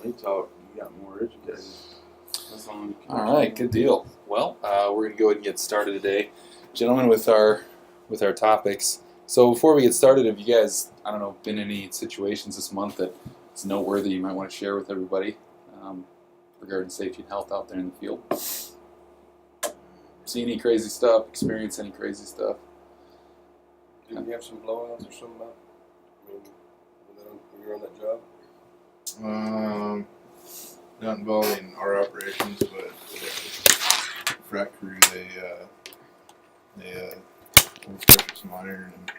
me talk, you got more educated. That's all. All right, good deal. Well, we're going to go ahead and get started today, gentlemen, with our topics. So before we get started, have you guys, I don't know, been in any situations this month that it's noteworthy you might want to share with everybody regarding safety and health out there in the field? See any crazy stuff? Experience any crazy stuff? Didn't you have some blowouts or something about? I mean, when you were on that job? Not involving our operations, but the frac crew, they overpressured some iron and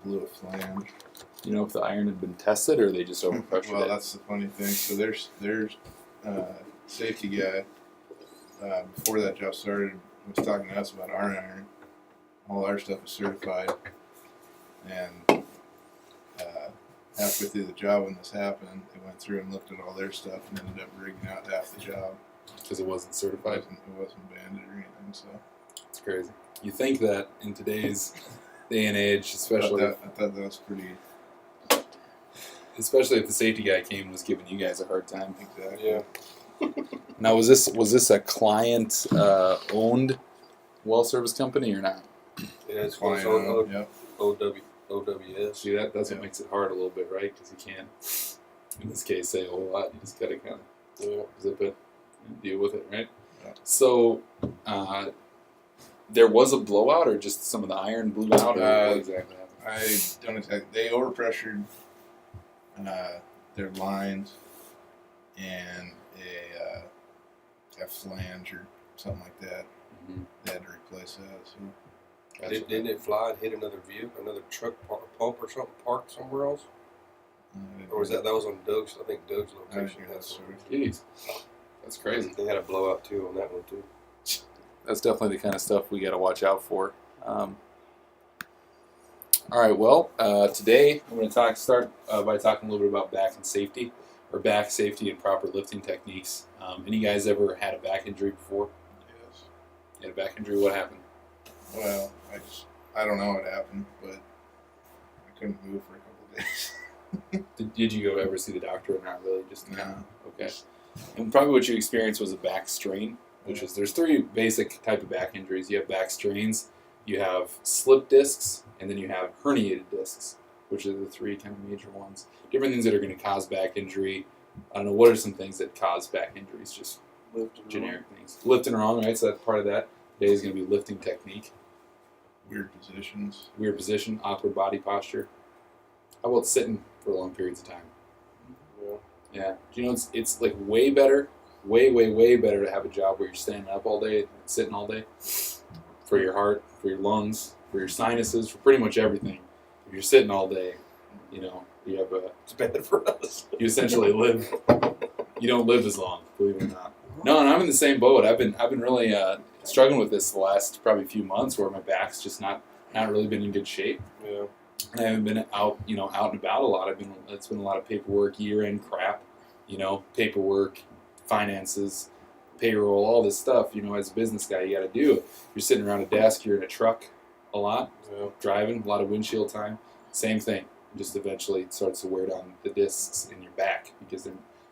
blew a flange. You know if the iron had been tested or they just overpressured Well, it? that's the funny thing. So there's safety guy before that job started was talking to us about our iron. All our stuff is certified, and halfway through the job when this happened, they went through and looked at all their stuff and ended up rigging out half the job Because it wasn't certified. It wasn't banded or anything. So It's crazy. You think that in today's day and age, especially I thought that was pretty especially if the safety guy came and was giving you guys a hard time. exact. Yeah. Now, was this a client owned well service company or not? Yeah, it's Fine. on Yep. AOES. See, that's Yeah. what makes it hard a little bit, right? Because you can't, in this case, say a whole lot. You just got to kind of Yeah. zip it and deal with it, right? Yeah. So, there was a blowout, or just some of the iron blew out, or what exactly happened? I don't exactly. They overpressured their lines and a flange or something like that. Mhm. They had to replace that. So Gotcha. Didn't it fly and hit another another truck pump or something parked somewhere else? Or was that was on Doug's? I think Doug's location. That's sort of. Jeez, that's crazy. They had a blowout too on that one too. That's definitely the kind of stuff we got to watch out for. All right, well, today I'm going to start by talking a little bit about back and safety, or back safety and proper lifting techniques. Any guys ever had a back injury before? Yes. You had a back injury? What happened? Well, I don't know what happened, but I couldn't move for a couple of days. Did you ever see the doctor or not really? Just No. Okay. And probably what you experienced was a back strain, which is there's three basic type of back injuries. You have back strains, you have slip discs, and then you have herniated discs, which are the three kind of major ones. Different things that are going to cause back injury. I don't know, what are some things that cause back injuries? Just Lifting generic things. Lifting wrong, right? So that's part of that. Today is going to be lifting technique. Weird positions. Weird position, awkward body posture. How about sitting for long periods of time? Yeah. Yeah. Do you know it's like way better, way better to have a job where you're standing up all day and sitting all day for your heart, for your lungs, for your sinuses, for pretty much everything. If you're sitting all day, you know, you have It's bad for us. you essentially live. You don't live as long, believe it or not. No, and I'm in the same boat. I've been really struggling with this the last probably few months, where my back's just not really been in good shape. Yeah. I haven't been out and about a lot. It's been a lot of paperwork, year-end crap, paperwork, finances, payroll, all this stuff. As a business guy, you got to do. You're sitting around a desk, you're in a truck a lot, Yeah. driving, a lot of windshield time. Same thing. Just eventually it starts to wear down the discs in your back because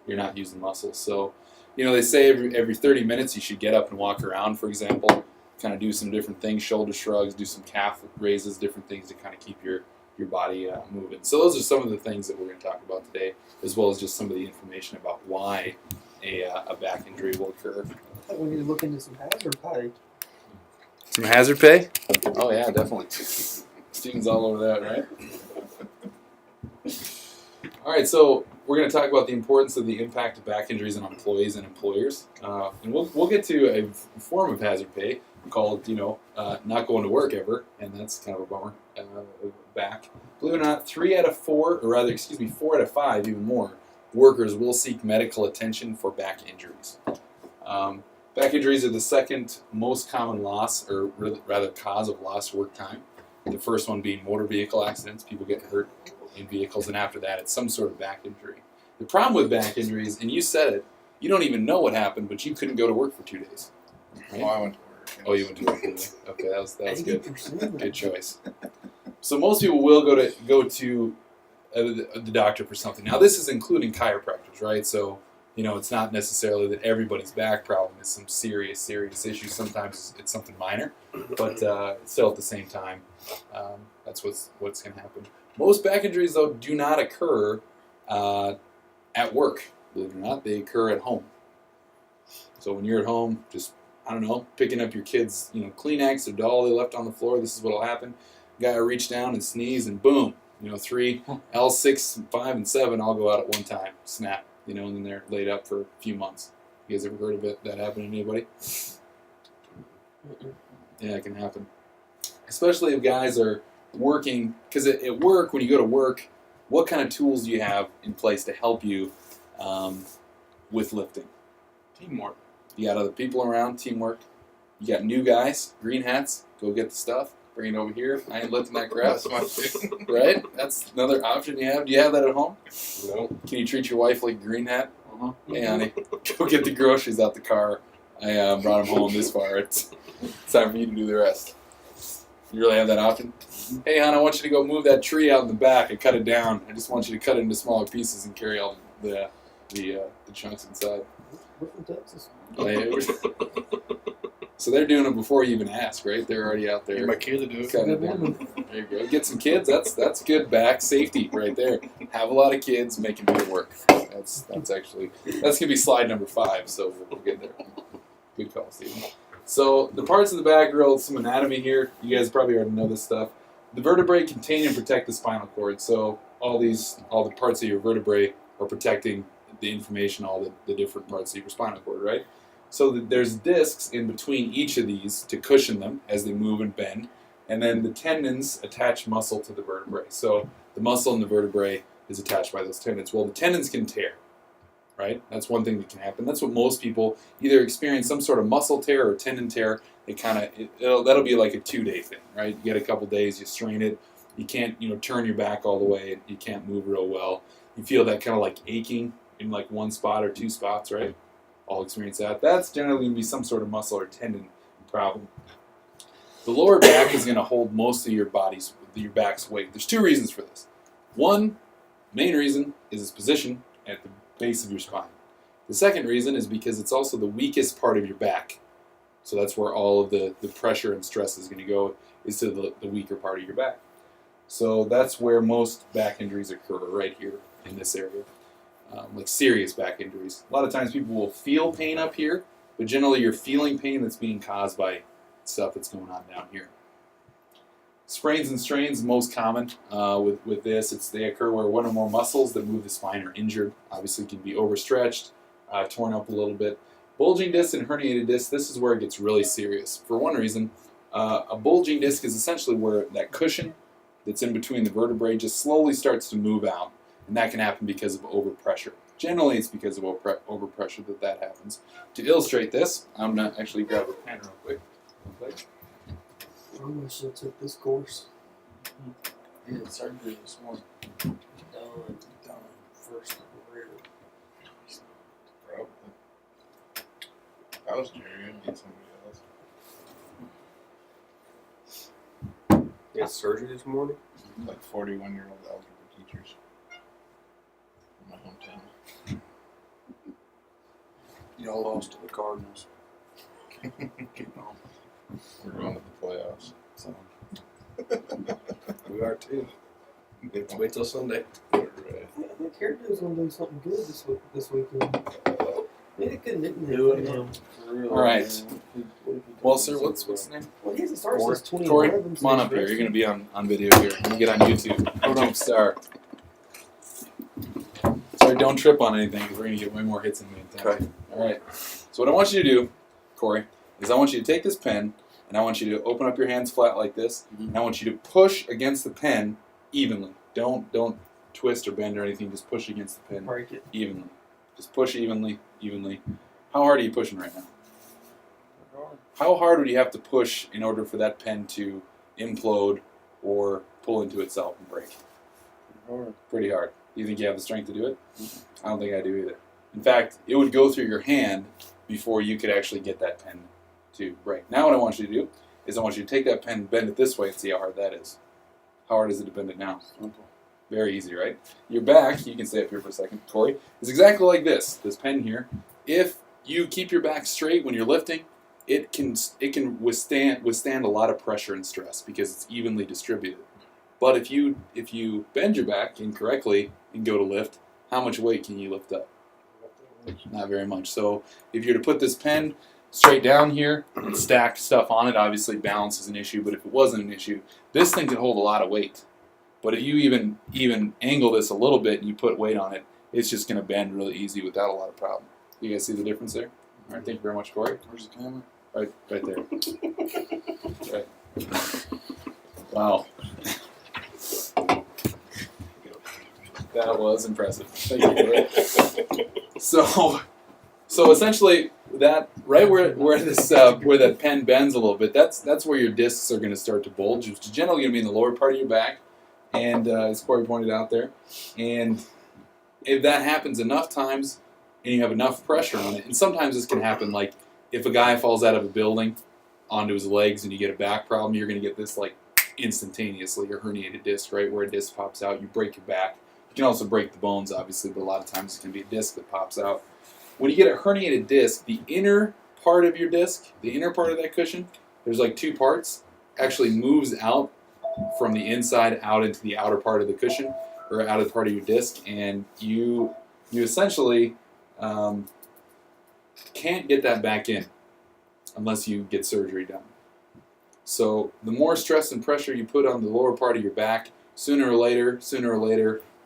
you're not using muscles. So, they say every 30 minutes you should get up and walk around, for example, kind of do some different things, shoulder shrugs, do some calf raises, different things to kind of keep your body moving. So those are some of the things that we're going to talk about today, as well as just some of the information about why a back injury will occur. We need to look into some hazard pay. Some hazard pay? Oh yeah, definitely. Steven's all over that, right? All right, so we're going to talk about the importance of the impact of back injuries on employees and employers, and we'll get to a form of hazard pay called not going to work ever, and that's kind of a bummer. Back, believe it or not, 4 out of 5, even more workers will seek medical attention for back injuries. Back injuries are the second most common loss, or rather cause of lost work time. The first one being motor vehicle accidents. People get hurt in vehicles, and after that, it's some sort of back injury. The problem with back injuries, and you said it, you don't even know what happened, but you couldn't go to work for 2 days. Right? Well, I went to work. Oh, you went to work, didn't you? Okay, that was good. 80%. Good choice. So most people will go to the doctor for something. Now, this is including chiropractors, right? So, it's not necessarily that everybody's back problem is some serious issue. Sometimes it's something minor, but still at the same time, that's what's going to happen. Most back injuries, though, do not occur at work. Believe it or not, they occur at home. So when you're at home, just, I don't know, picking up your kids, Kleenex or doll they left on the floor, this is what'll happen. Guy will reach down and sneeze, and boom, 3, L6, 5, and 7 all go out at one time. Snap, and then they're laid up for a few months. You guys ever heard of it? That happening to anybody? Yeah, it can happen. Especially if guys are working, because at work, when you go to work, what kind of tools do you have in place to help you with lifting? Teamwork. You got other people around, teamwork. You got new guys, green hats, go get the stuff, bring it over here. I ain't lifting that crap. That's my thing. Right? That's another option you have. Do you have that at home? No. Can you treat your wife like a green hat? Hey, honey, go get the groceries out the car. I brought them home this far. It's time for you to do the rest. You really have that option? Hey, hon, I want you to go move that tree out in the back and cut it down. I just want you to cut it into smaller pieces and carry all the chunks inside. We're from Texas. So they're doing it before you even ask, right? They're already out there. Get my kid to do it. Cutting it down. There you go. Get some kids. That's good back safety right there. Have a lot of kids, make them do the work. That's gonna be slide number 5. So we'll get there. Good call, Stephen. So the parts of the back, some anatomy here. You guys probably already know this stuff. The vertebrae contain and protect the spinal cord. So all the parts of your vertebrae are protecting the information, all the different parts of your spinal cord, right? So there's discs in between each of these to cushion them as they move and bend, and then the tendons attach muscle to the vertebrae. So the muscle in the vertebrae is attached by those tendons. Well, the tendons can tear, right? That's one thing that can happen. That's what most people either experience some sort of muscle tear or tendon tear. That'll be like a 2-day thing, right? You get a couple days, you strain it, you can't turn your back all the way, you can't move real well. You feel that kind of like aching in like one spot or 2 spots, right? All experience that. That's generally going to be some sort of muscle or tendon problem. The lower back is going to hold most of your back's weight. There's 2 reasons for this. One, main reason is its position at the base of your spine. The second reason is because it's also the weakest part of your back. So that's where all of the pressure and stress is going to go, is to the weaker part of your back. So that's where most back injuries occur, right here in this area. Like serious back injuries. A lot of times people will feel pain up here, but generally you're feeling pain that's being caused by stuff that's going on down here. Sprains and strains, most common with this. They occur where one or more muscles that move the spine are injured. Obviously can be overstretched, torn up a little bit. Bulging disc and herniated disc, this is where it gets really serious. For one reason, a bulging disc is essentially where that cushion that's in between the vertebrae just slowly starts to move out. And that can happen because of overpressure. Generally, it's because of overpressure that happens. To illustrate this, I'm going to actually grab a pen real quick. I wish I took this course. Yeah, surgery this morning. Done first career. Bro, if I was Jerry, I'd get somebody else. You had surgery this morning? Like 41-year-old algebra teachers in my hometown. Y'all lost to the Cardinals. We're going to the playoffs. So We are too. Wait till Sunday. I think Hairdo's gonna do something good this weekend. Maybe it couldn't do it now. For real. All right. Man. Well, sir, what's the name? Well, he hasn't started Corey. since 2011. Corey, come on up here. You're going to be on video here. Let me get on YouTube. YouTube star. Sorry, don't trip on anything because we're going to get way more hits than me. Okay. All right. So what I want you to do, Corey, is I want you to take this pen and I want you to open up your hands flat like this. Mhm. And I want you to push against the pen evenly. Don't twist or bend or anything. Just push against the pen Break it. evenly. Just push evenly. How hard are you pushing right now? How hard would you have to push in order for that pen to implode or pull into itself and break? Pretty hard. Do you think you have the strength to do it? I don't think I do either. In fact, it would go through your hand before you could actually get that pen to break. Now what I want you to do is I want you to take that pen, bend it this way, and see how hard that is. How hard is it to bend it now? Very easy, right? Your back, you can stay up here for a second, Corey, is exactly like this pen here. If you keep your back straight when you're lifting, it can withstand a lot of pressure and stress because it's evenly distributed. But if you bend your back incorrectly and go to lift, how much weight can you lift up? Not very much. So if you're to put this pen straight down here and stack stuff on it, obviously balance is an issue, but if it wasn't an issue, this thing can hold a lot of weight. But if you even angle this a little bit and you put weight on it, it's just going to bend really easy without a lot of problem. You guys see the difference there? All right, thank you very much, Corey. Where's the camera? Right there. Right. Wow. That was impressive. Thank you, Corey. So essentially, that right where that pen bends a little bit, that's where your discs are going to start to bulge. Which is generally going to be in the lower part of your back, and as Corey pointed out there, and if that happens enough times, and you have enough pressure on it, and sometimes this can happen like if a guy falls out of a building onto his legs and you get a back problem, you're going to get this like instantaneously, your herniated disc, right where a disc pops out, you break your back. You can also break the bones, obviously, but a lot of times it can be a disc that pops out. When you get a herniated disc, the inner part of your disc, the inner part of that cushion, there's like two parts, actually moves out from the inside out into the outer part of the cushion, or out of the part of your disc, and you essentially can't get that back in unless you get surgery done. So the more stress and pressure you put on the lower part of your back, sooner or later,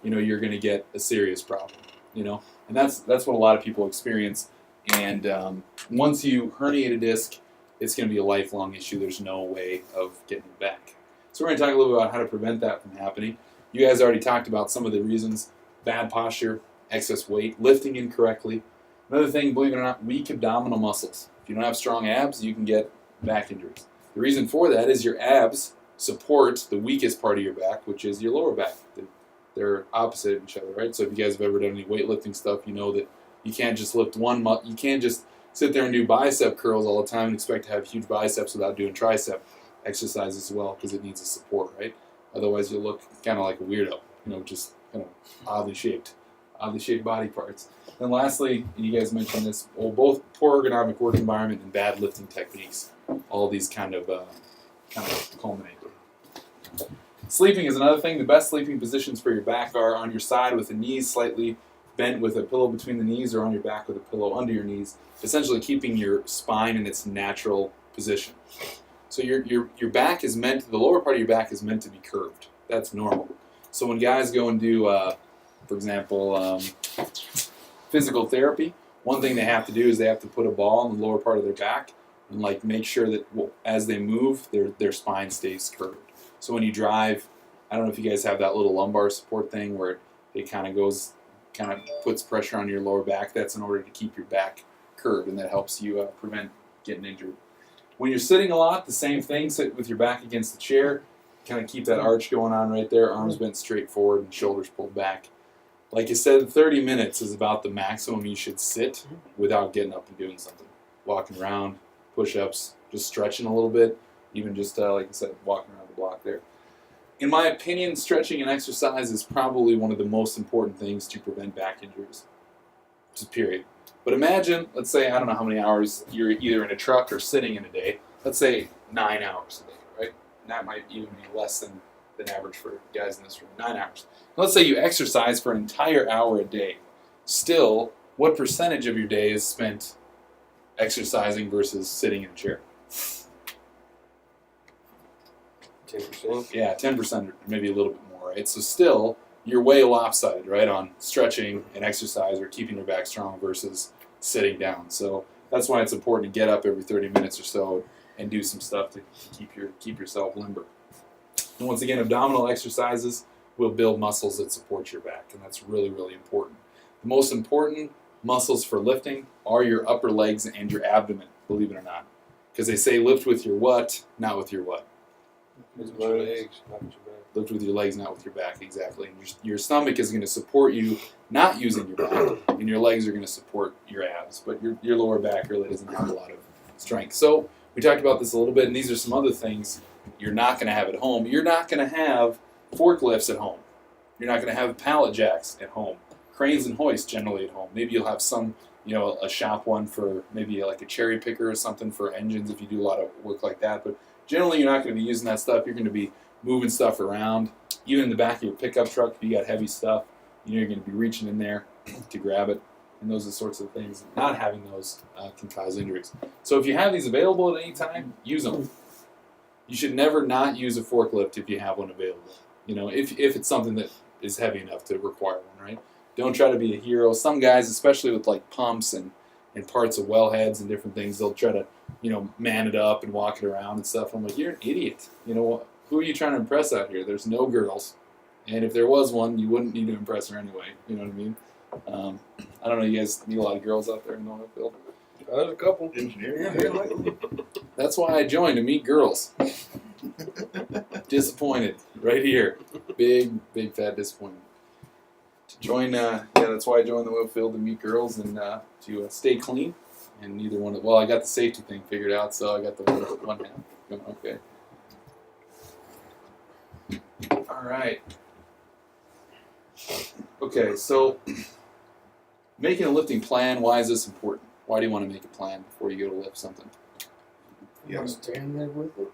you're going to get a serious problem. And that's what a lot of people experience. And once you herniate a disc, it's going to be a lifelong issue. There's no way of getting it back. So we're going to talk a little bit about how to prevent that from happening. You guys already talked about some of the reasons: bad posture, excess weight, lifting incorrectly. Another thing, believe it or not, weak abdominal muscles. If you don't have strong abs, you can get back injuries. The reason for that is your abs support the weakest part of your back, which is your lower back. They're opposite of each other, right? So if you guys have ever done any weightlifting stuff, you know that you can't just lift one muscle. You can't just sit there and do bicep curls all the time and expect to have huge biceps without doing tricep exercise as well, because it needs a support, right? Otherwise, you'll look kind of like a weirdo, just kind of oddly shaped body parts. And lastly, and you guys mentioned this, both poor ergonomic work environment and bad lifting techniques. All these kind of culminate. Sleeping is another thing. The best sleeping positions for your back are on your side with the knees slightly bent with a pillow between the knees, or on your back with a pillow under your knees, essentially keeping your spine in its natural position. So your back is meant, the lower part of your back is meant to be curved. That's normal. So when guys go and do, for example, physical therapy, one thing they have to do is they have to put a ball in the lower part of their back and make sure that as they move, their spine stays curved. So when you drive, I don't know if you guys have that little lumbar support thing where it kind of puts pressure on your lower back. That's in order to keep your back curved, and that helps you prevent getting injured. When you're sitting a lot, the same thing. Sit with your back against the chair. Kind of keep that arch going on right there. Arms bent straight forward and shoulders pulled back. Like you said, 30 minutes is about the maximum you should sit without getting up and doing something. Walking around, push-ups, just stretching a little bit. Even just, like I said, walking around the block there. In my opinion, stretching and exercise is probably one of the most important things to prevent back injuries. Just period. But imagine, let's say, I don't know how many hours you're either in a truck or sitting in a day. Let's say 9 hours a day, right? And that might even be less than average for guys in this room, 9 hours. Let's say you exercise for an entire hour a day. Still, what percentage of your day is spent exercising versus sitting in a chair? 10%. Yeah, 10% or maybe a little bit more, right? So still, you're way lopsided, right, on stretching and exercise or keeping your back strong versus sitting down. So that's why it's important to get up every 30 minutes or so and do some stuff to keep yourself limber. And once again, abdominal exercises will build muscles that support your back, and that's really, really important. The most important muscles for lifting are your upper legs and your abdomen, believe it or not. Because they say lift with your what, not with your what? With your legs, not with your back. Lift with your legs, not with your back, exactly. And your stomach is going to support you not using your back, and your legs are going to support your abs. But your lower back really doesn't have a lot of strength. So we talked about this a little bit, and these are some other things you're not going to have at home. You're not going to have forklifts at home. You're not going to have pallet jacks at home. Cranes and hoists generally at home. Maybe you'll have some, a shop one for maybe like a cherry picker or something for engines if you do a lot of work like that. But generally, you're not going to be using that stuff. You're going to be moving stuff around. Even in the back of your pickup truck, if you got heavy stuff, you're going to be reaching in there to grab it. And those are the sorts of things. Not having those can cause injuries. So if you have these available at any time, use them. You should never not use a forklift if you have one available. If it's something that is heavy enough to require one, right? Don't try to be a hero. Some guys, especially with like pumps and parts of wellheads and different things, they'll try to, man it up and walk it around and stuff. I'm like, you're an idiot. Who are you trying to impress out here? There's no girls. And if there was one, you wouldn't need to impress her anyway. You know what I mean? I don't know, you guys meet a lot of girls out there in the oil field? There's a couple. Engineering. That's why I joined, to meet girls. Disappointed. Right here. Big fat disappointment. To join, that's why I joined the oil field, to meet girls and to stay clean. And neither one of, I got the safety thing figured out, so I got the one half going okay. All right. Okay, so making a lifting plan, why is this important? Why do you want to make a plan before you go to lift something? You gotta stand there with it.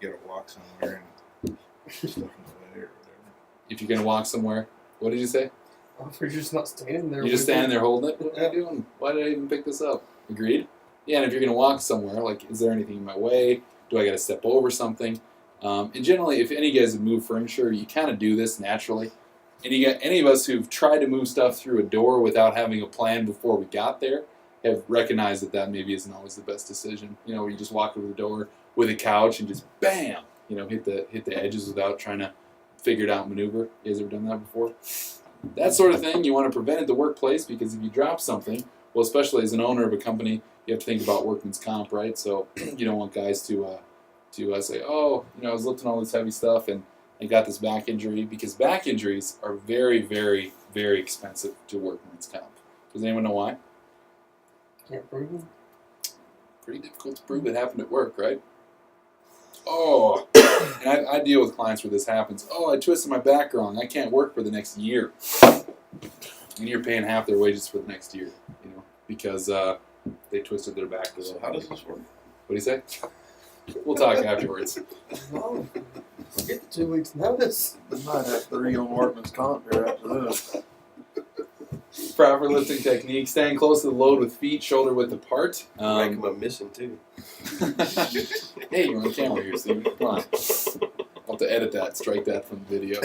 You gotta walk somewhere and stuff in the way or whatever. If you're going to walk somewhere, what did you say? Oh, if you're just not standing there. You're just with standing it. there holding it? What am I doing? Why did I even pick this up? Agreed? Yeah, and if you're going to walk somewhere, like, is there anything in my way? Do I got to step over something? And generally, if any of you guys have moved furniture, you kind of do this naturally. And you got any of us who've tried to move stuff through a door without having a plan before we got there have recognized that maybe isn't always the best decision. Where you just walk over the door with a couch and just bam, hit the edges without trying to figure it out maneuver. You guys ever done that before? That sort of thing you want to prevent at the workplace, because if you drop something, well, especially as an owner of a company, you have to think about workman's comp, right? So you don't want guys to say, oh, I was lifting all this heavy stuff and I got this back injury, because back injuries are very, very, very expensive to workman's comp. Does anyone know why? Can't prove it. Pretty difficult to prove. It happened at work, right? Oh, and I deal with clients where this happens. Oh, I twisted my back wrong. I can't work for the next year. And you're paying half their wages for the next year, because they twisted their back. So how does this work? What do you say? We'll talk afterwards. No, get the 2 weeks notice. We might have 3 on workman's comp here after this. Proper lifting technique. Staying close to the load with feet shoulder width apart. Make them a missing too. Hey, you're on camera here, Steve. Come on. I'll have to edit that, strike that from the video.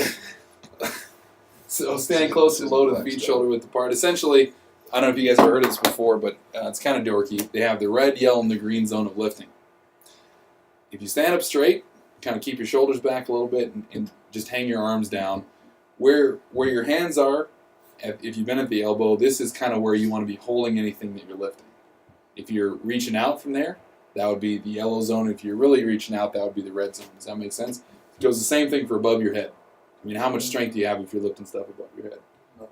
So standing close to the load with feet shoulder width apart. Essentially, I don't know if you guys have heard of this before, but it's kind of dorky. They have the red, yellow, and the green zone of lifting. If you stand up straight, kind of keep your shoulders back a little bit and just hang your arms down. Where your hands are, if you've been at the elbow, this is kind of where you want to be holding anything that you're lifting. If you're reaching out from there, that would be the yellow zone. If you're really reaching out, that would be the red zone. Does that make sense? It goes the same thing for above your head. I mean, how much strength do you have if you're lifting stuff above your head?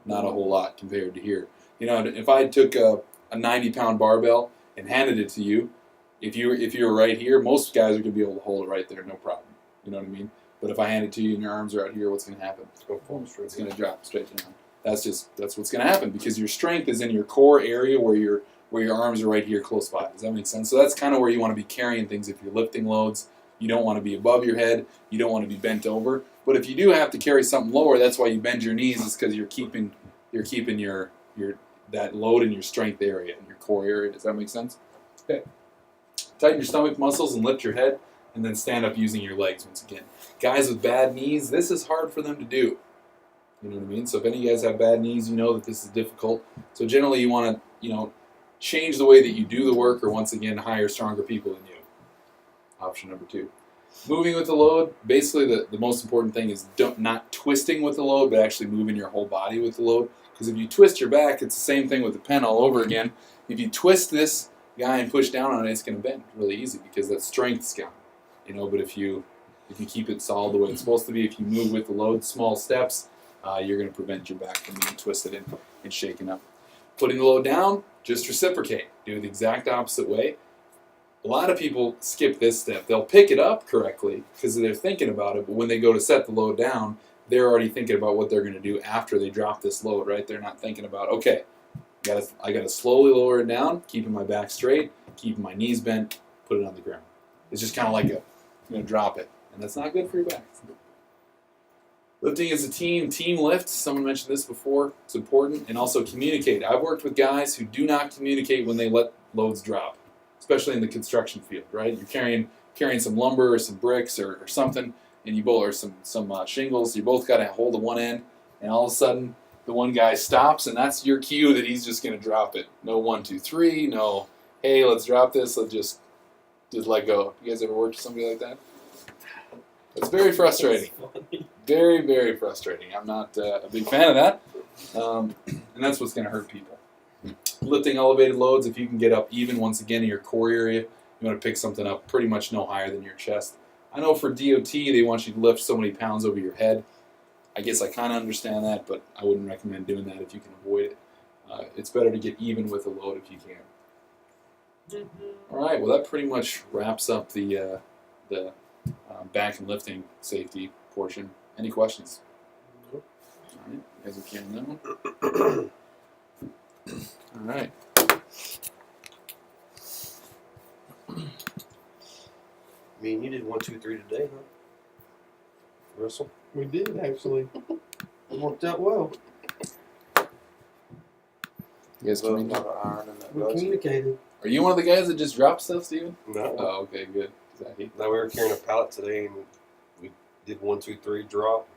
Not a whole lot compared to here. If I took a 90-pound barbell and handed it to you, if you were right here, most guys are going to be able to hold it right there, no problem. You know what I mean? But if I hand it to you and your arms are out here, what's going to happen? It's going to drop straight down. That's what's going to happen, because your strength is in your core area where your arms are right here close by. Does that make sense? So that's kind of where you want to be carrying things if you're lifting loads. You don't want to be above your head. You don't want to be bent over. But if you do have to carry something lower, that's why you bend your knees. Is because you're keeping your that load in your strength area, in your core area. Does that make sense? Okay. Tighten your stomach muscles and lift your head, and then stand up using your legs once again. Guys with bad knees, this is hard for them to do. You know what I mean? So if any of you guys have bad knees, you know that this is difficult. So generally you want to, change the way that you do the work, or once again, hire stronger people than you. Option number 2. Moving with the load, basically the most important thing is not twisting with the load, but actually moving your whole body with the load. Because if you twist your back, it's the same thing with the pen all over again. If you twist this guy and push down on it, it's going to bend really easy, because that strength's gone. But if you keep it solid the way it's supposed to be, if you move with the load, small steps, you're going to prevent your back from being twisted and shaken up. Putting the load down, just reciprocate. Do it the exact opposite way. A lot of people skip this step. They'll pick it up correctly because they're thinking about it, but when they go to set the load down, they're already thinking about what they're going to do after they drop this load, right? They're not thinking about, okay, I got to slowly lower it down, keeping my back straight, keeping my knees bent, put it on the ground. It's just kind of like drop it, and that's not good for your back. Lifting as a team lift. Someone mentioned this before. It's important, and also communicate. I've worked with guys who do not communicate when they let loads drop, especially in the construction field, right? You're carrying some lumber or some bricks or something, and you both or some shingles. You both got to hold of one end, and all of a sudden the one guy stops, and that's your cue that he's just going to drop it. No 1, 2, 3. No, hey, let's drop this. Let's just let go. You guys ever worked with somebody like that? It's very frustrating. Very, very frustrating. I'm not a big fan of that, and that's what's going to hurt people. Lifting elevated loads, if you can get up even once again in your core area, you want to pick something up pretty much no higher than your chest. I know for DOT, they want you to lift so many pounds over your head. I guess I kind of understand that, but I wouldn't recommend doing that if you can avoid it. It's better to get even with a load if you can. All right, well, that pretty much wraps up the back and lifting safety portion. Any questions? All right, you guys okay on that one? All right. I mean, you did 1, 2, 3 today, huh? Russell? We did actually. It worked out well. You guys Well, coming? a lot of iron in that We bus. communicated. Are you one of the guys that just drops stuff, Steven? No. Oh, okay, good. 'Cause I hate No, we were carrying a pallet today, and we did 1, 2, 3 drop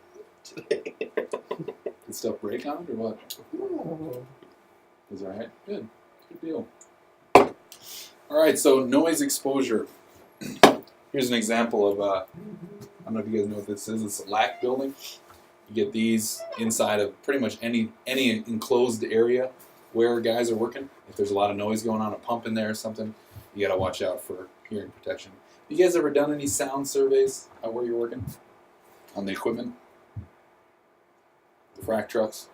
today. Did stuff break on it or what? Oh. Is that right? Good. Good deal. All right, so noise exposure. Here's an example of, I don't know if you guys know what this is. It's a LAC building. You get these inside of pretty much any enclosed area where guys are working. If there's a lot of noise going on, a pump in there or something, you got to watch out for hearing protection. You guys ever done any sound surveys out where you're working? On the equipment? The frac trucks?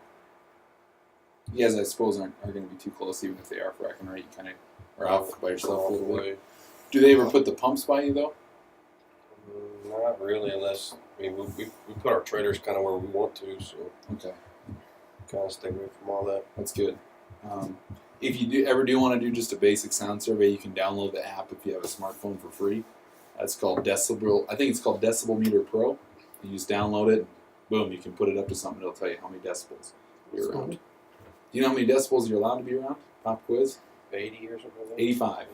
You guys, I suppose, aren't going to be too close, even if they are fracking, right? You kind of are off by yourself a little bit. Do they ever put the pumps by you, though? Not really, unless, I mean, we put our trailers kind of where we want to, so Okay, kind of stay away from all that. that's good. If you ever want to do just a basic sound survey, you can download the app if you have a smartphone for free. That's called Decibel. I think it's called Decibel Meter Pro. You just download it, boom, you can put it up to something. It'll tell you how many decibels you're around. Do you know how many decibels you're allowed to be around? Pop quiz? 80 or something like that? 85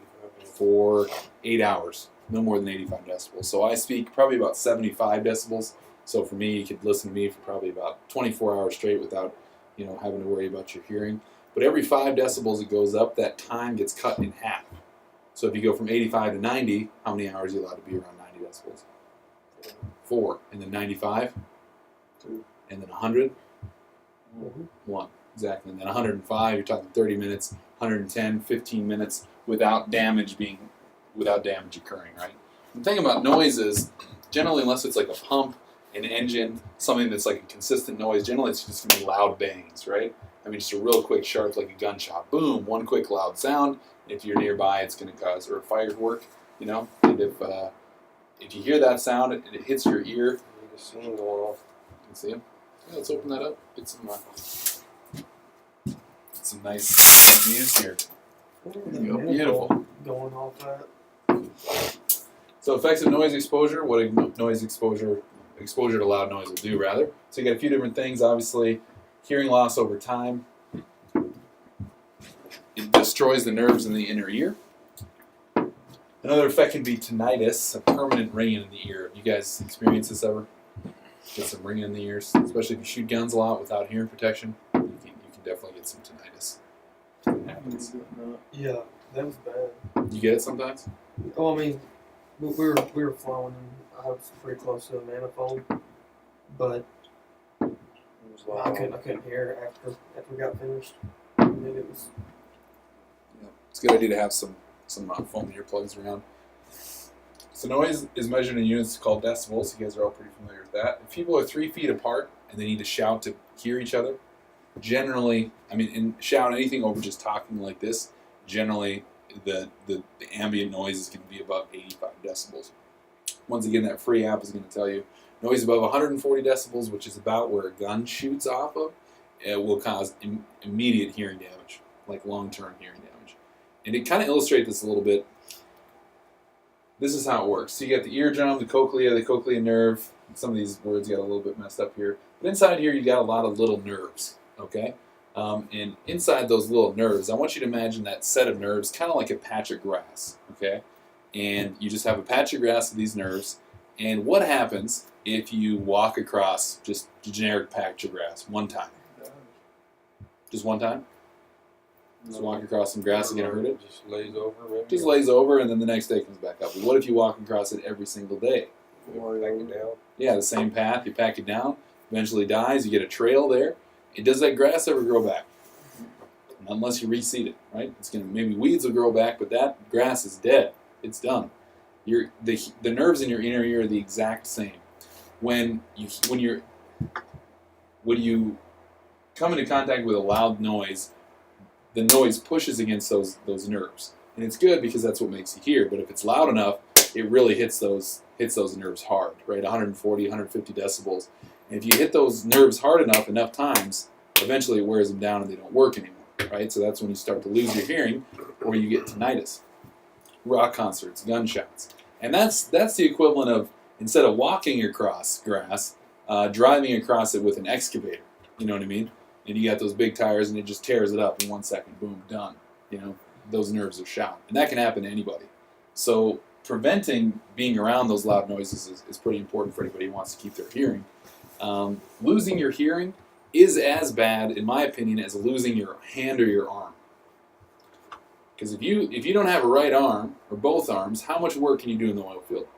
for 8 hours. No more than 85 decibels. So I speak probably about 75 decibels. So for me, you could listen to me for probably about 24 hours straight without, having to worry about your hearing. But every 5 decibels it goes up, that time gets cut in half. So if you go from 85 to 90, how many hours are you allowed to be around 90 decibels? 4. And then 95? 2. And then 100? 1. Exactly. And then 105, you're talking 30 minutes, 110, 15 minutes without damage occurring, right? The thing about noise is, generally, unless it's like a pump, an engine, something that's like a consistent noise, generally it's just going to be loud bangs, right? I mean, just a real quick, sharp, like a gunshot. Boom, one quick loud sound. If you're nearby, it's going to cause, or firework, And if you hear that sound and it hits your ear, You can see them going off. you can see them. Yeah, let's open that up. Get some nice views here. Beautiful. Going off that. So effects of noise exposure, what a noise exposure to loud noise will do, rather. So you got a few different things, obviously. Hearing loss over time. It destroys the nerves in the inner ear. Another effect can be tinnitus, a permanent ringing in the ear. Have you guys experienced this ever? Get some ringing in the ears, especially if you shoot guns a lot without hearing protection. You can definitely get some tinnitus. It happens. Yeah, that was bad. You get it sometimes? Oh, I mean, we were flowing, and I was pretty close to a manifold, but It was I loud. couldn't hear after we got finished. I mean, it was. Yeah. It's a good idea to have some foam earplugs around. So noise is measured in units called decibels. You guys are all pretty familiar with that. If people are 3 feet apart and they need to shout to hear each other, generally, and shout anything over just talking like this, generally the ambient noise is going to be about 85 decibels. Once again, that free app is going to tell you Noise above 140 decibels, which is about where a gun shoots off of, it will cause immediate hearing damage, like long-term hearing damage. And to kind of illustrate this a little bit, this is how it works. So you got the eardrum, the cochlea nerve. Some of these words got a little bit messed up here. But inside here, you got a lot of little nerves, okay? And inside those little nerves, I want you to imagine that set of nerves kind of like a patch of grass, okay? And you just have a patch of grass of these nerves. And what happens if you walk across just a generic patch of grass one time? Just one time? Just walk across some grass and get hurt it? Just lays over, maybe. Just lays over and then the next day comes back up. But what if you walk across it every single day? Pack it down. Yeah, the same path. You pack it down, eventually dies. You get a trail there. Does that grass ever grow back? Unless you reseed it, right? It's gonna maybe weeds will grow back, but that grass is dead. It's done. The nerves in your inner ear are the exact same. When you come into contact with a loud noise, the noise pushes against those nerves, and it's good because that's what makes you hear. But if it's loud enough, it really hits those nerves hard, right? 140, 150 decibels. And if you hit those nerves hard enough times, eventually it wears them down and they don't work anymore, right? So that's when you start to lose your hearing, or you get tinnitus. Rock concerts, gunshots, and that's the equivalent of, instead of walking across grass, driving across it with an excavator. You know what I mean? And you got those big tires, and it just tears it up in 1 second. Boom, done. You know, those nerves are shot, and that can happen to anybody. So preventing being around those loud noises is pretty important for anybody who wants to keep their hearing. Losing your hearing is as bad, in my opinion, as losing your hand or your arm. Because if you don't have a right arm or both arms, how much work can you do in the oil field?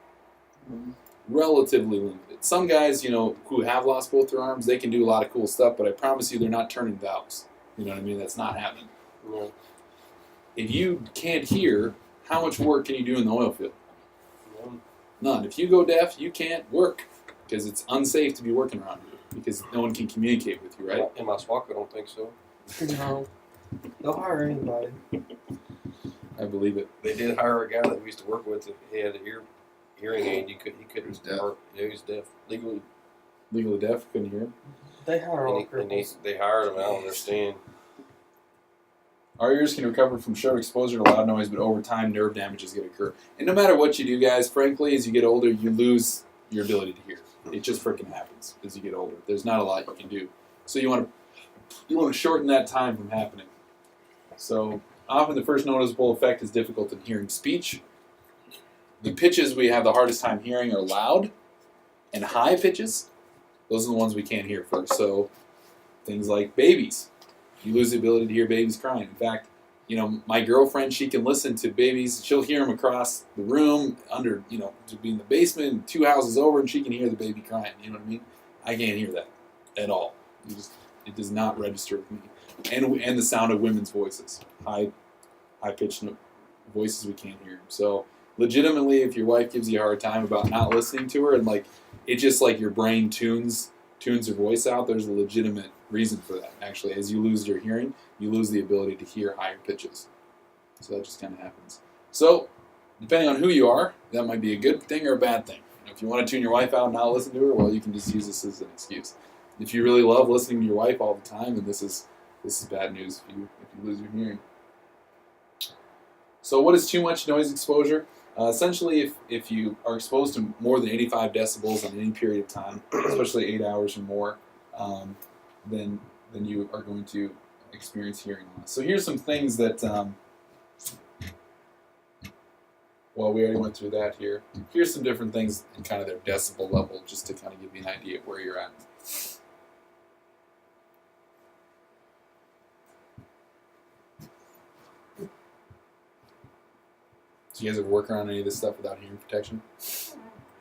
Relatively limited. Some guys, who have lost both their arms, they can do a lot of cool stuff, but I promise you they're not turning valves. You know what I mean? That's not happening. Yeah. If you can't hear, how much work can you do in the oil field? None. None. If you go deaf, you can't work because it's unsafe to be working around you because no one can communicate with you, right? In my SWAC, I don't think so. No, they'll hire anybody. I believe it. They did hire a guy that we used to work with. He had a hearing aid. He couldn't deaf. work. Yeah, he was deaf legally. Legally deaf, couldn't hear. They hire all And cripples. they hired him. I don't understand. Our ears can recover from short exposure to loud noise, but over time, nerve damage is going to occur. And no matter what you do, guys, frankly, as you get older, you lose your ability to hear. It just freaking happens as you get older. There's not a lot you can do. So you want to shorten that time from happening. So often the first noticeable effect is difficult in hearing speech. The pitches we have the hardest time hearing are loud and high pitches. Those are the ones we can't hear first. So things like babies. You lose the ability to hear babies crying. In fact, my girlfriend, she can listen to babies. She'll hear them across the room, to be in the basement, 2 houses over, and she can hear the baby crying. You know what I mean? I can't hear that at all. It does not register with me. And the sound of women's voices, high-pitched voices we can't hear. So legitimately, if your wife gives you a hard time about not listening to her, and it's just like your brain tunes her voice out, there's a legitimate reason for that. Actually, as you lose your hearing, you lose the ability to hear higher pitches. So that just kind of happens. So depending on who you are, that might be a good thing or a bad thing. If you want to tune your wife out and not listen to her, well, you can just use this as an excuse. If you really love listening to your wife all the time, then this is bad news if you lose your hearing. So what is too much noise exposure? Essentially, if you are exposed to more than 85 decibels in any period of time, especially 8 hours or more, then you are going to experience hearing loss. So here's some things that, well, we already went through that here. Here's some different things in kind of their decibel level, just to kind of give you an idea of where you're at. So you guys ever work around any of this stuff without hearing protection?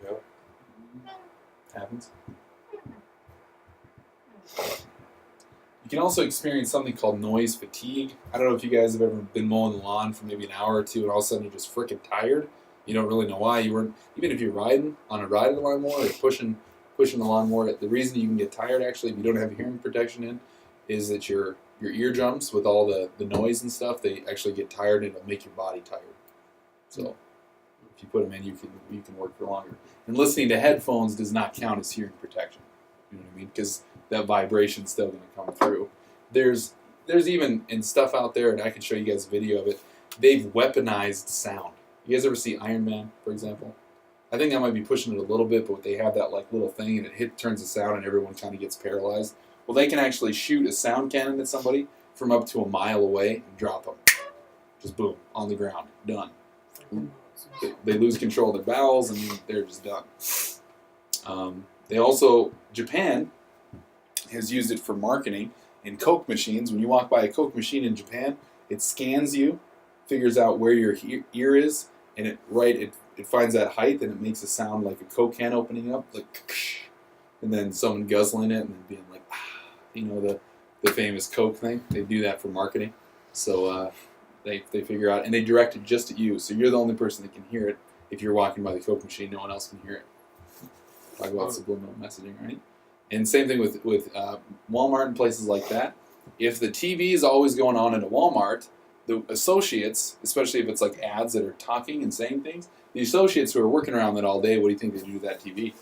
Yeah. Happens. You can also experience something called noise fatigue. I don't know if you guys have ever been mowing the lawn for maybe an hour or two and all of a sudden you're just freaking tired. You don't really know why. You weren't, even if you're riding on a ride of the lawnmower or pushing the lawnmower, the reason you can get tired actually if you don't have hearing protection in is that your eardrums with all the noise and stuff, they actually get tired and it'll make your body tired. So If you put them in, you can work for longer. And listening to headphones does not count as hearing protection. You know what I mean? Because that vibration's still going to come through. There's even in stuff out there, and I can show you guys a video of it. They've weaponized sound. You guys ever see Iron Man, for example? I think that might be pushing it a little bit, but they have that like little thing, and it turns the sound, and everyone kind of gets paralyzed. Well, they can actually shoot a sound cannon at somebody from up to a mile away and drop them. Just boom, on the ground, done. They lose control of their bowels, and they're just done. They also, Japan has used it for marketing in Coke machines. When you walk by a Coke machine in Japan, it scans you, figures out where your ear is, and it finds that height, and it makes a sound like a Coke can opening up, like, and then someone guzzling it and then being like, you know, the famous Coke thing. They do that for marketing. So they figure out, and they direct it just at you. So you're the only person that can hear it. If you're walking by the Coke machine, no one else can hear it. Talk about subliminal messaging, right? And same thing with Walmart and places like that. If the TV is always going on in a Walmart, the associates, especially if it's like ads that are talking and saying things, the associates who are working around that all day, what do you think they do to that TV?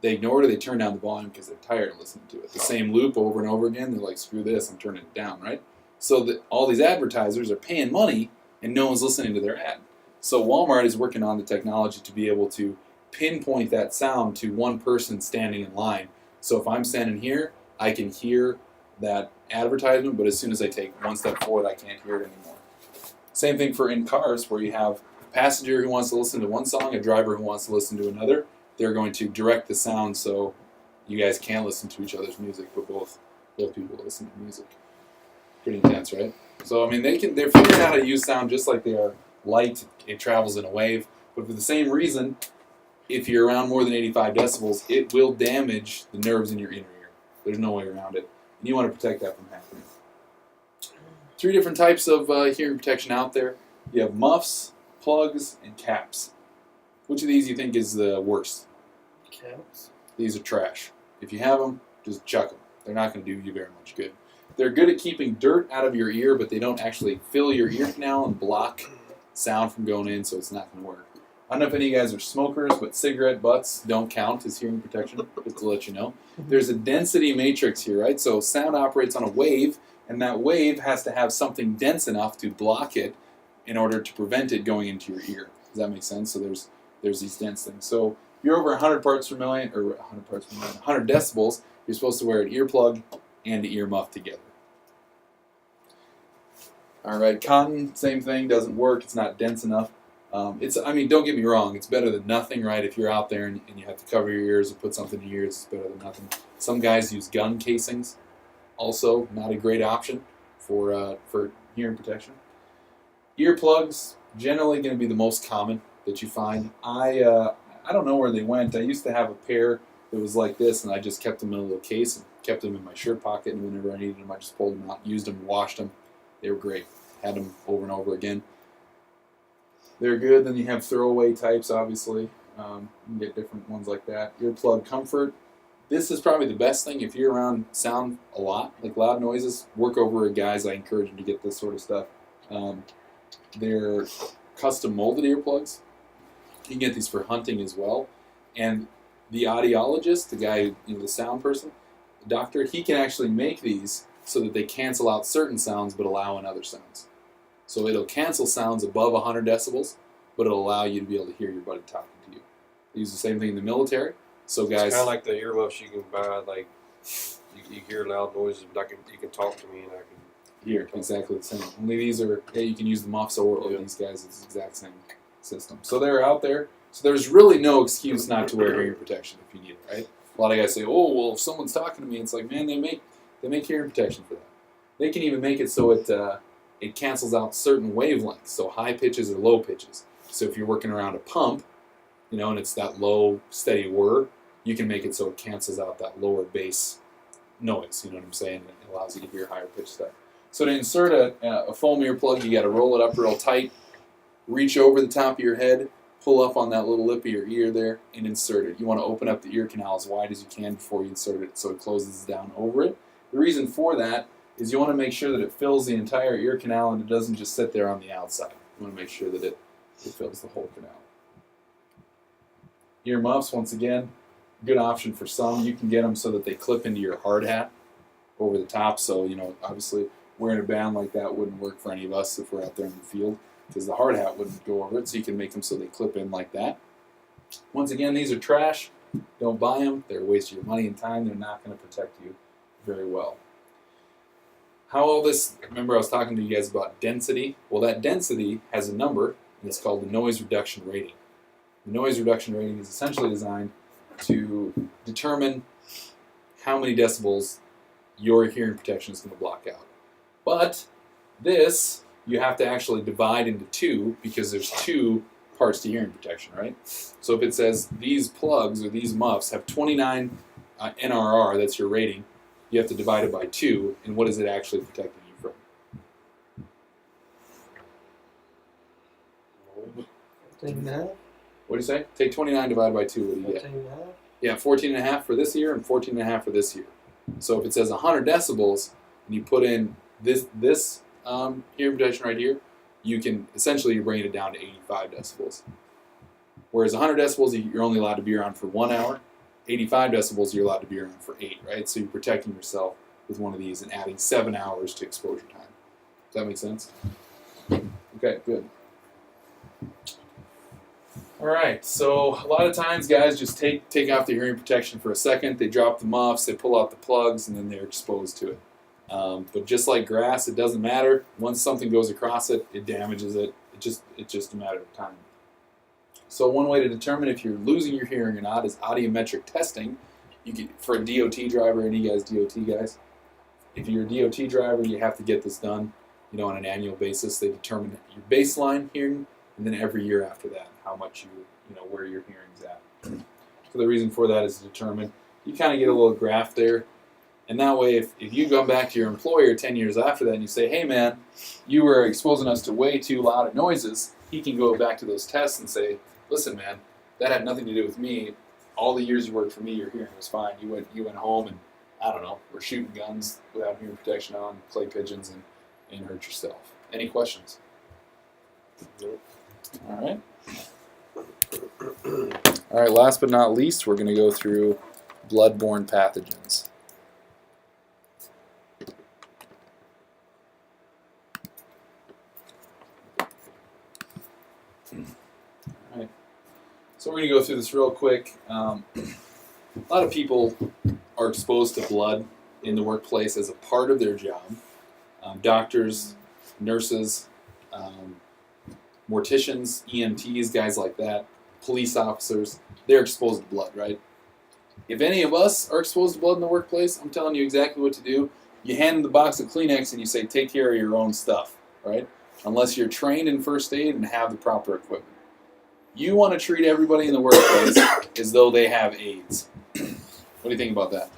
They ignore it, or they turn down the volume because they're tired of listening to it. The same loop over and over again, they're like, screw this, I'm turning it down, right? So all these advertisers are paying money, and no one's listening to their ad. So Walmart is working on the technology to be able to pinpoint that sound to one person standing in line. So if I'm standing here, I can hear that advertisement, but as soon as I take one step forward, I can't hear it anymore. Same thing for in cars, where you have a passenger who wants to listen to one song, a driver who wants to listen to another. They're going to direct the sound so you guys can listen to each other's music, but both people listen to music. Pretty intense, right? So I mean, they're figuring out how to use sound just like they are light. It travels in a wave, but for the same reason, if you're around more than 85 decibels, it will damage the nerves in your inner ear. There's no way around it, and you want to protect that from happening. 3 different types of hearing protection out there. You have muffs, plugs, and caps. Which of these you think is the worst? Caps. These are trash. If you have them, just chuck them. They're not going to do you very much good. They're good at keeping dirt out of your ear, but they don't actually fill your ear canal and block sound from going in, so it's not going to work. I don't know if any of you guys are smokers, but cigarette butts don't count as hearing protection, just to let you know. There's a density matrix here, right? So sound operates on a wave, and that wave has to have something dense enough to block it in order to prevent it going into your ear. Does that make sense? So there's these dense things. So if you're over 100 parts per million, or 100 decibels, you're supposed to wear an earplug and an ear muff together. All right, cotton, same thing, doesn't work. It's not dense enough. Don't get me wrong, it's better than nothing, right? If you're out there and you have to cover your ears or put something in your ears, it's better than nothing. Some guys use gun casings. Also, not a great option for hearing protection. Earplugs, generally going to be the most common that you find. I don't know where they went. I used to have a pair that was like this, and I just kept them in a little case and kept them in my shirt pocket, and whenever I needed them, I just pulled them out, used them, washed them. They were great. Had them over and over again. They're good. Then you have throwaway types, obviously. You can get different ones like that. Earplug comfort. This is probably the best thing if you're around sound a lot, like loud noises. Work over with guys. I encourage them to get this sort of stuff. They're custom molded earplugs. You can get these for hunting as well. And the audiologist, the guy, the sound person, the doctor, he can actually make these so that they cancel out certain sounds but allow in other sounds. So it'll cancel sounds above 100 decibels, but it'll allow you to be able to hear your buddy talking to you. They use the same thing in the military. So guys, it's kind of like the earmuffs you can buy. Like you hear loud noises, but you can talk to me and I can hear exactly the same. Only these are you can use the muffs or these guys. It's the exact same system. So they're out there. So there's really no excuse not to wear hearing protection if you need it, right? A lot of guys say, "Oh, well, if someone's talking to me," it's like, man, they make hearing protection for that. They can even make it so it cancels out certain wavelengths, so high pitches or low pitches. So if you're working around a pump, and it's that low, steady whir, you can make it so it cancels out that lower bass noise, you know what I'm saying? It allows you to hear higher pitch stuff. So to insert a foam earplug, you got to roll it up real tight, reach over the top of your head, pull up on that little lip of your ear there, and insert it. You want to open up the ear canal as wide as you can before you insert it so it closes down over it. The reason for that is you want to make sure that it fills the entire ear canal and it doesn't just sit there on the outside. You want to make sure that it fills the whole canal. Earmuffs, once again, good option for some. You can get them so that they clip into your hard hat over the top. So, obviously wearing a band like that wouldn't work for any of us if we're out there in the field because the hard hat wouldn't go over it. So you can make them so they clip in like that. Once again, these are trash. Don't buy them. They're a waste of your money and time. They're not going to protect you very well. How all this, remember I was talking to you guys about density. Well, that density has a number, and it's called the noise reduction rating. The noise reduction rating is essentially designed to determine how many decibels your hearing protection is going to block out. But this, you have to actually divide into two because there's two parts to hearing protection, right? So if it says these plugs or these muffs have 29 NRR, that's your rating, you have to divide it by 2, and what is it actually protecting you from? 14.5. What do you say? Take 29 divided by 2, what do you get? 14.5. Yeah, 14.5 for this year and 14.5 for this year. So if it says 100 decibels, and you put in this hearing protection right here, you can essentially bring it down to 85 decibels. Whereas 100 decibels, you're only allowed to be around for 1 hour. 85 decibels, you're allowed to be around for 8, right? So you're protecting yourself with one of these and adding 7 hours to exposure time. Does that make sense? Okay, good. All right, so a lot of times guys just take off the hearing protection for a second. They drop the muffs, they pull out the plugs, and then they're exposed to it. But just like grass, it doesn't matter. Once something goes across it, it damages it. It's just a matter of time. So one way to determine if you're losing your hearing or not is audiometric testing. For a DOT driver, any guys DOT guys? If you're a DOT driver, you have to get this done, on an annual basis. They determine your baseline hearing, and then every year after that, how much where your hearing's at. So the reason for that is to determine. You kind of get a little graph there. And that way, if you come back to your employer 10 years after that and you say, hey man, you were exposing us to way too loud noises, he can go back to those tests and say, listen man, that had nothing to do with me. All the years you worked for me, your hearing was fine. You went home and, I don't know, were shooting guns without hearing protection on, clay pigeons, and hurt yourself. Any questions? All right. All right, last but not least, we're going to go through bloodborne pathogens. So we're going to go through this real quick. A lot of people are exposed to blood in the workplace as a part of their job. Doctors, nurses, morticians, EMTs, guys like that, police officers, they're exposed to blood, right? If any of us are exposed to blood in the workplace, I'm telling you exactly what to do. You hand them the box of Kleenex and you say, take care of your own stuff, right? Unless you're trained in first aid and have the proper equipment. You want to treat everybody in the workplace as though they have AIDS. What do you think about that?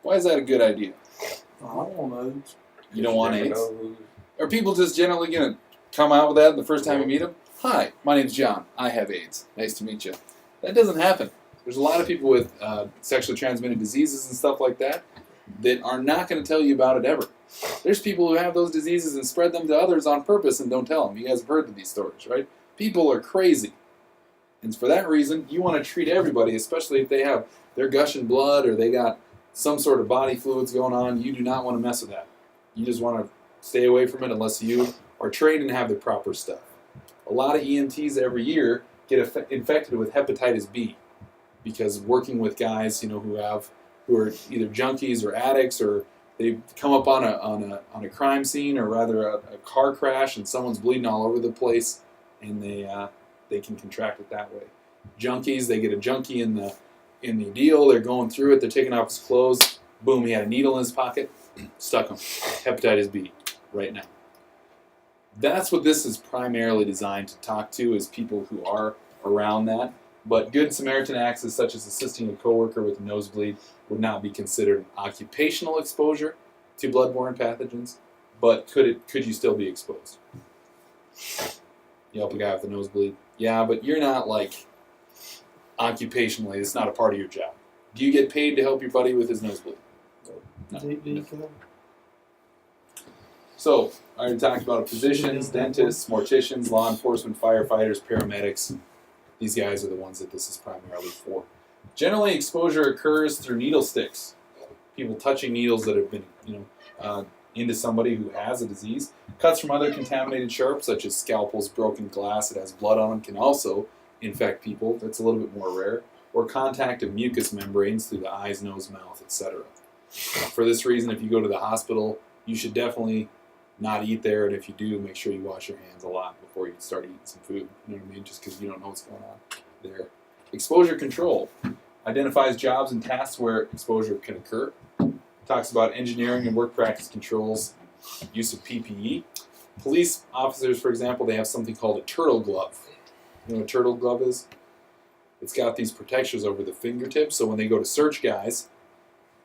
Why is that a good idea? I don't want AIDS. You don't want never AIDS? know who- Are people just generally going to come out with that the first time you meet them? Hi, my name's John. I have AIDS. Nice to meet you. That doesn't happen. There's a lot of people with sexually transmitted diseases and stuff like that are not going to tell you about it ever. There's people who have those diseases and spread them to others on purpose and don't tell them. You guys have heard of these stories, right? People are crazy. And for that reason, you want to treat everybody, especially if they're gushing blood or they got some sort of body fluids going on. You do not want to mess with that. You just want to stay away from it unless you are trained and have the proper stuff. A lot of EMTs every year get infected with hepatitis B because working with guys, who are either junkies or addicts, or they come up on a crime scene, or rather a car crash, and someone's bleeding all over the place, and they can contract it that way. Junkies, they get a junkie in the deal. They're going through it. They're taking off his clothes. Boom, he had a needle in his pocket. Stuck him. Hepatitis B right now. That's what this is primarily designed to talk to, is people who are around that. But good Samaritan acts, such as assisting a coworker with a nosebleed, would not be considered occupational exposure to bloodborne pathogens. But could you still be exposed? You help a guy with a nosebleed. Yeah, but you're not occupationally. It's not a part of your job. Do you get paid to help your buddy with his nosebleed? No. Do you come? So, I already talked about physicians, dentists, morticians, law enforcement, firefighters, paramedics. These guys are the ones that this is primarily for. Generally, exposure occurs through needle sticks. People touching needles that have been, into somebody who has a disease. Cuts from other contaminated sharps, such as scalpels, broken glass that has blood on them, can also infect people. That's a little bit more rare. Or contact of mucous membranes through the eyes, nose, mouth, etc. For this reason, if you go to the hospital, you should definitely not eat there, and if you do, make sure you wash your hands a lot before you start eating some food. You know what I mean? Just because you don't know what's going on there. Exposure control identifies jobs and tasks where exposure can occur. Talks about engineering and work practice controls, use of PPE. Police officers, for example, they have something called a turtle glove. You know what a turtle glove is? It's got these protectors over the fingertips, so when they go to search guys,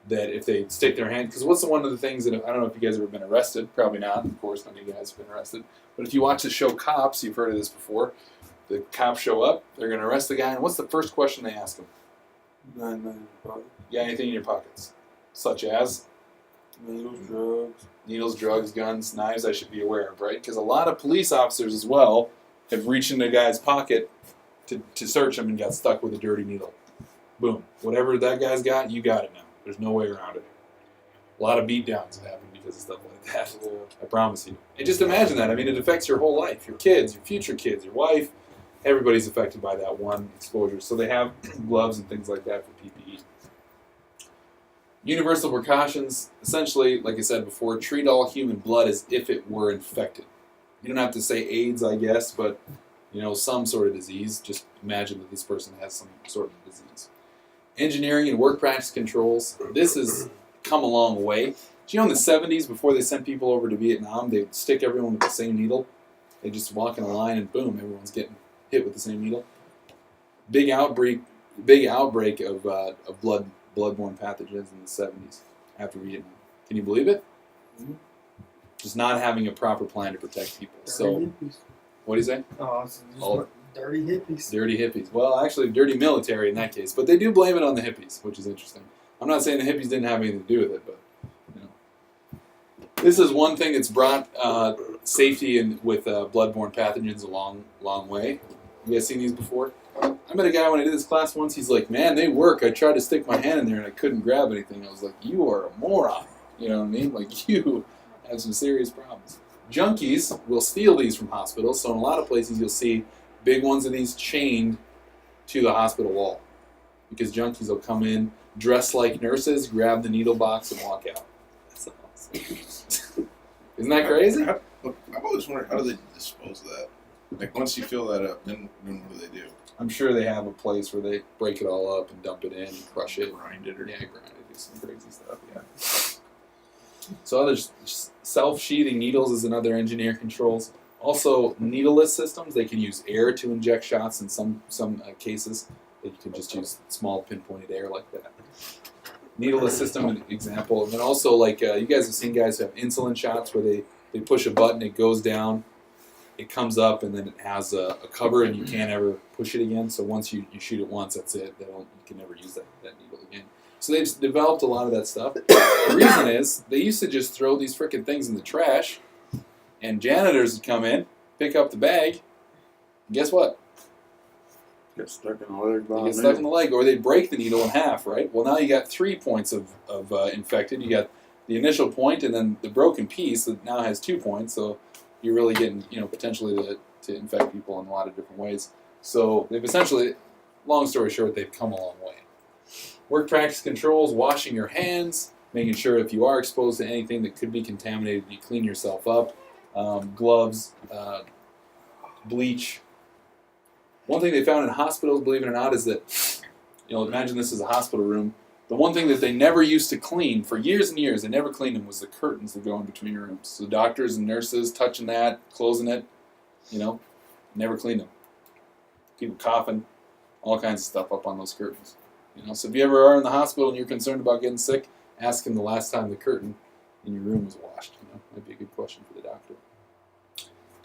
that if they stick their hand, because what's one of the things that, I don't know if you guys have ever been arrested, probably not, of course none of you guys have been arrested, but if you watch the show Cops, you've heard of this before, the cops show up, they're going to arrest the guy, and what's the first question they ask him? $9 million. You got anything in your pockets? Such as? Needles, drugs. Needles, drugs, guns, knives I should be aware of, right? Because a lot of police officers as well have reached into a guy's pocket to search him and got stuck with a dirty needle. Boom. Whatever that guy's got, you got it now. There's no way around it. A lot of beatdowns have happened because of stuff like that. Yeah. I promise you. And just imagine that. I mean, it affects your whole life. Your kids, your future kids, your wife. Everybody's affected by that one exposure. So they have gloves and things like that for PPE. Universal precautions, essentially, like I said before, treat all human blood as if it were infected. You don't have to say AIDS, I guess, but some sort of disease. Just imagine that this person has some sort of disease. Engineering and work practice controls. This has come a long way. Do you know in the 70s, before they sent people over to Vietnam, they'd stick everyone with the same needle? They just walk in a line and boom, everyone's getting hit with the same needle. Big outbreak of bloodborne pathogens in the 70s after Vietnam. Can you believe it? Mm-hmm. Just not having a proper plan to protect people. So, hippies. what do you say? Oh, it's just All- dirty hippies. Dirty hippies. Well, actually, dirty military in that case. But they do blame it on the hippies, which is interesting. I'm not saying the hippies didn't have anything to do with it, but this is one thing that's brought safety with bloodborne pathogens a long way. You guys seen these before? I met a guy when I did this class once. He's like, "Man, they work. I tried to stick my hand in there and I couldn't grab anything." I was like, "You are a moron." You know what I mean? Like, you have some serious problems. Junkies will steal these from hospitals. So in a lot of places, you'll see big ones of these chained to the hospital wall, because junkies will come in, dress like nurses, grab the needle box, and walk out. That's awesome. Isn't that crazy? I've always wondered, how do they dispose of that? Like, once you fill that up, then what do they do? I'm sure they have a place where they break it all up and dump it in and crush it. Grind it or grind it, do some crazy stuff, yeah. So other self-sheathing needles is another engineer controls. Also, needleless systems, they can use air to inject shots in some cases. You can just use small pinpointed air like that. Needleless system, an example. And then also, like, you guys have seen guys who have insulin shots where they push a button, it goes down, it comes up, and then it has a cover, and you can't ever push it again. So once you shoot it once, that's it. You can never use that needle again. So they've developed a lot of that stuff. The reason is, they used to just throw these frickin' things in the trash, and janitors would come in, pick up the bag, and guess what? Get stuck in the leg. They get stuck in the leg, or they break the needle in half, right? Well, now you got 3 points of infected. You got the initial point, and then the broken piece that now has 2 points. So you're really getting, potentially to infect people in a lot of different ways. So they've essentially, long story short, they've come a long way. Work practice controls: washing your hands, making sure if you are exposed to anything that could be contaminated, you clean yourself up. Gloves, bleach. One thing they found in hospitals, believe it or not, is that, imagine this is a hospital room. The one thing that they never used to clean for years and years, they never cleaned them, was the curtains that go in between rooms. So doctors and nurses touching that, closing it, never cleaned them. People coughing, all kinds of stuff up on those curtains. So if you ever are in the hospital and you're concerned about getting sick, ask them the last time the curtain in your room was washed. Might be a good question for the doctor.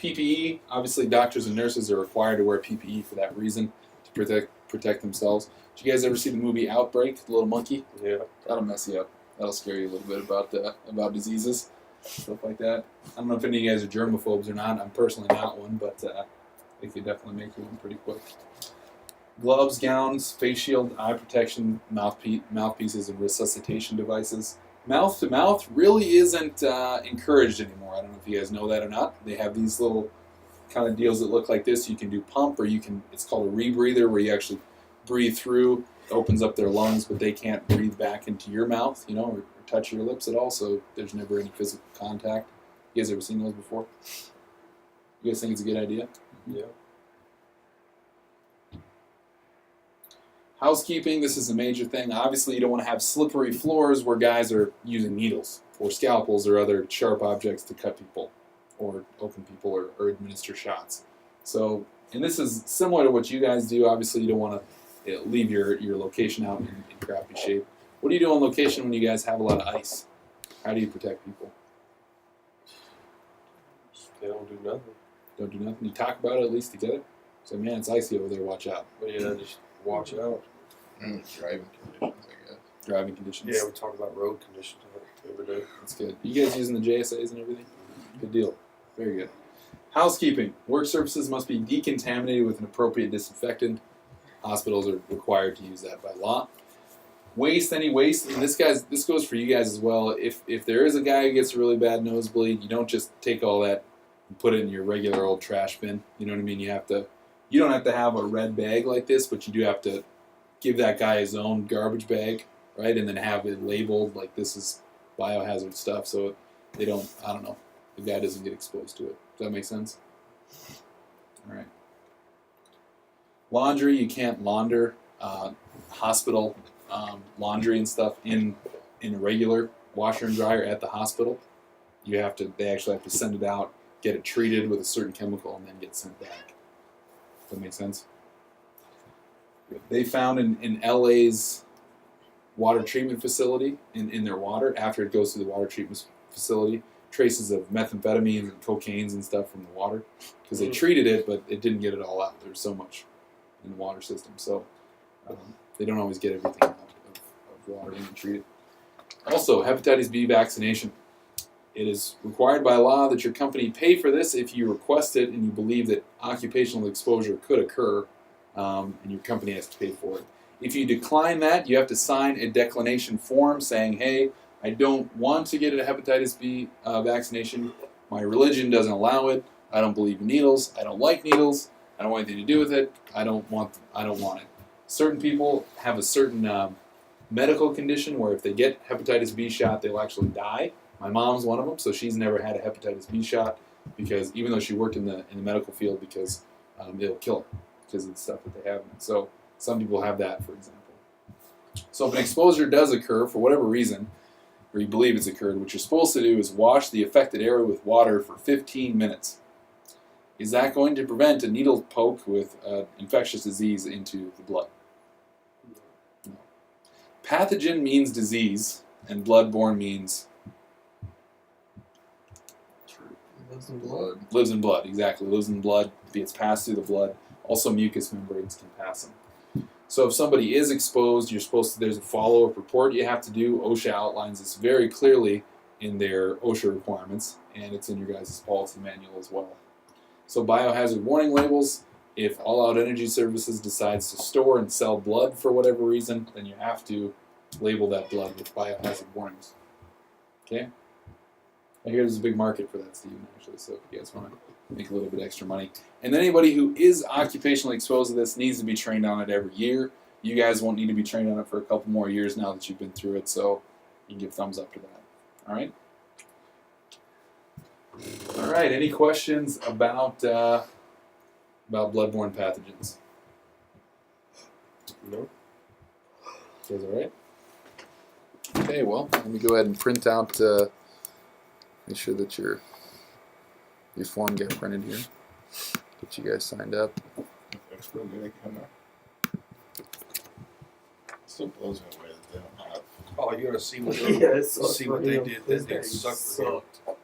PPE, obviously doctors and nurses are required to wear PPE for that reason, to protect themselves. Did you guys ever see the movie Outbreak, The Little Monkey? Yeah. That'll mess you up. That'll scare you a little bit about diseases. stuff like that. I don't know if any of you guys are germaphobes or not. I'm personally not one, but they could definitely make you one pretty quick. Gloves, gowns, face shield, eye protection, mouthpieces, and resuscitation devices. Mouth to mouth really isn't encouraged anymore. I don't know if you guys know that or not. They have these little kind of deals that look like this. You can do pump, or you can. It's called a rebreather, where you actually breathe through. It opens up their lungs, but they can't breathe back into your mouth, or touch your lips at all. So there's never any physical contact. You guys ever seen those before? You guys think it's a good idea? Yeah. Housekeeping, this is a major thing. Obviously, you don't want to have slippery floors where guys are using needles or scalpels or other sharp objects to cut people or open people or administer shots. So, and this is similar to what you guys do. Obviously, you don't want to leave your location out in crappy shape. What do you do on location when you guys have a lot of ice? How do you protect people? They don't do nothing. Don't do nothing? You talk about it at least together? So, man, it's icy over there. Watch out. But yeah, just watch out. Driving conditions, I guess. Driving conditions. Yeah, we talk about road conditions every day. That's good. You guys using the JSAs and everything? Good deal. Very good. Housekeeping. Work surfaces must be decontaminated with an appropriate disinfectant. Hospitals are required to use that by law. Waste, any waste, and this goes for you guys as well. If there is a guy who gets a really bad nosebleed, you don't just take all that and put it in your regular old trash bin. You know what I mean? You don't have to have a red bag like this, but you do have to give that guy his own garbage bag, right? And then have it labeled like this is biohazard stuff, so the guy doesn't get exposed to it. Does that make sense? All right. Laundry, you can't launder hospital laundry and stuff in a regular washer and dryer at the hospital. They actually have to send it out, get it treated with a certain chemical, and then get sent back. Does that make sense? They found in LA's water treatment facility, in their water, after it goes to the water treatment facility, traces of methamphetamines and cocaines and stuff from the water, because they treated it, but it didn't get it all out. There's so much in the water system, so they don't always get everything out of water when they treat it. Also, hepatitis B vaccination. It is required by law that your company pay for this if you request it and you believe that occupational exposure could occur, and your company has to pay for it. If you decline that, you have to sign a declination form saying, hey, I don't want to get a hepatitis B vaccination. My religion doesn't allow it. I don't believe in needles. I don't like needles. I don't want anything to do with it. I don't want it. Certain people have a certain medical condition where if they get hepatitis B shot, they'll actually die. My mom's one of them, so she's never had a hepatitis B shot because even though she worked in the medical field, because it'll kill her because of the stuff that they have in it. So some people have that, for example. So if an exposure does occur for whatever reason, or you believe it's occurred, what you're supposed to do is wash the affected area with water for 15 minutes. Is that going to prevent a needle poke with infectious disease into the blood? No. Pathogen means disease, and bloodborne means Lives in blood. lives in blood. Exactly, lives in blood. It's passed through the blood. Also, mucous membranes can pass them. So if somebody is exposed, there's a follow-up report you have to do. OSHA outlines this very clearly in their OSHA requirements, and it's in your guys' policy manual as well. So biohazard warning labels, if All Out Energy Services decides to store and sell blood for whatever reason, then you have to label that blood with biohazard warnings. Okay? I hear there's a big market for that, Stephen, actually, so if you guys want to make a little bit extra money. And then anybody who is occupationally exposed to this needs to be trained on it every year. You guys won't need to be trained on it for a couple more years now that you've been through it, so you can give thumbs up to that. All right? All right, any questions about bloodborne pathogens? No. You guys all right? Okay, well, let me go ahead and print out, make sure that your form gets printed here. Get you guys signed up. That's real good. Come on. Still blows me away that they don't have. Oh, you gotta see what Yeah, it's so see what funny. they did. This thing sucked for him.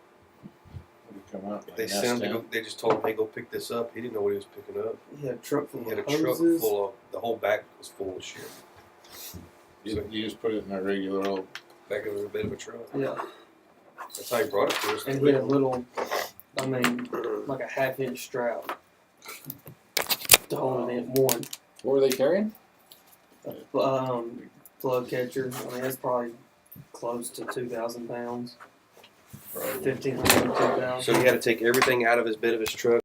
Come out. They sent him. They just told him, "Hey, go pick this up." He didn't know what he was picking up. He had a truck full He had a of truck hoses. full of the whole back was full of shit. You just put it in a regular old. Back of a bit of a truck. Yeah. That's how he brought it to us. and he had a little, I mean, like a half-inch strap to hold it in one. What were they carrying? Plug catcher. I mean, it's probably close to 2,000 pounds. 1,500 to 2,000. So he had to take everything out of his bed of his truck